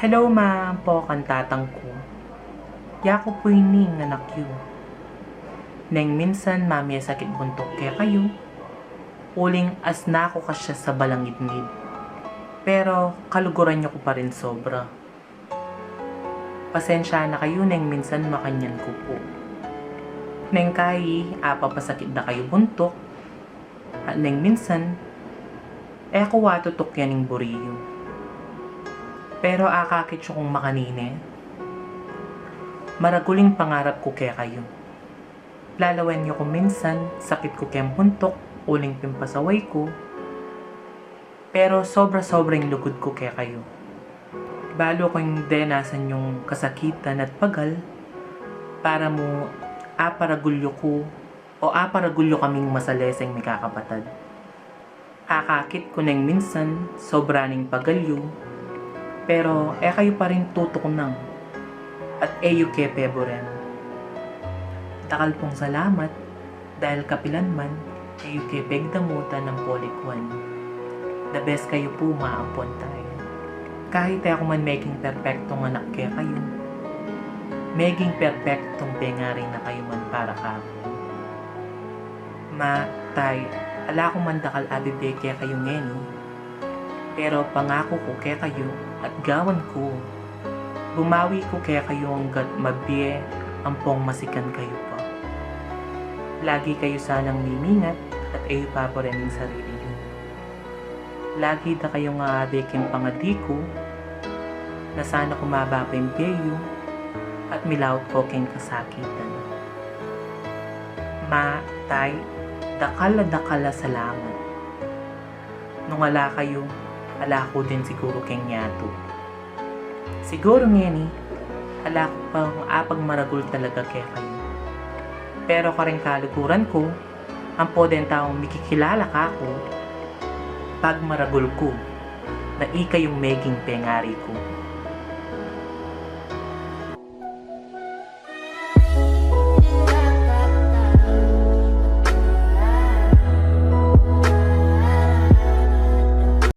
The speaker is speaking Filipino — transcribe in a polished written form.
Hello ma po kantatang ko. Yako po'y ni nga nakyo. Neng minsan mami sakit buntok kaya kayo. Uling as na ako kasya sa balangidngid. Pero kaluguran niyo ko pa rin sobra. Pasensya na kayo neng minsan makanyan ko po. Neng kai pasakit na kayo buntok. At neng minsan ako watutok yaning buriyo. Pero akakit siya kung makanine. Maraguling pangarap ko kaya kayo. Lalawan niyo ko minsan, sakit ko kaya puntok, uling pimpasaway ko. Pero sobra-sobrang lugod ko kaya kayo. Balo ko yung denasan yung kasakitan at pagal para mo aparagulyo ko o aparagulyo kaming masaleseng may kakapatad. Akakit ko nang minsan, sobraning pagalyo. Pero kayo pa rin tutok nang at eyo ke peboren. Takal pong salamat dahil kapilan man eyo ke pegdamutan ng polikwan. The best kayo po maampon tayo. Kahit ako man making perfectong anak kaya kayo, maging perfectong bengari na kayo man para kako. Ma, tay, ala ko man dakal abibe kaya kayo ngeni. Pero pangako ko kaya kayo at gawan ko. Bumawi ko kaya kayo hanggat mabiye ampong masikan kayo pa. Lagi kayo sanang mimingat at ayo pa po rin yung sarili nyo. Lagi na kayo nga beking pangadiko na sana kumaba pa yung peyo at milawat ko king kasakitan. Ma, tay, dakala salamat. Nung ala kayo, ala ko din siguro keng yato. Siguro ngeni, ala ko pang apag maragul talaga kaya kayo. Pero karing kaluguran ko, ang po din taong mikikilala ka ko, pag maragul ko, na ika yung meging pengari ko.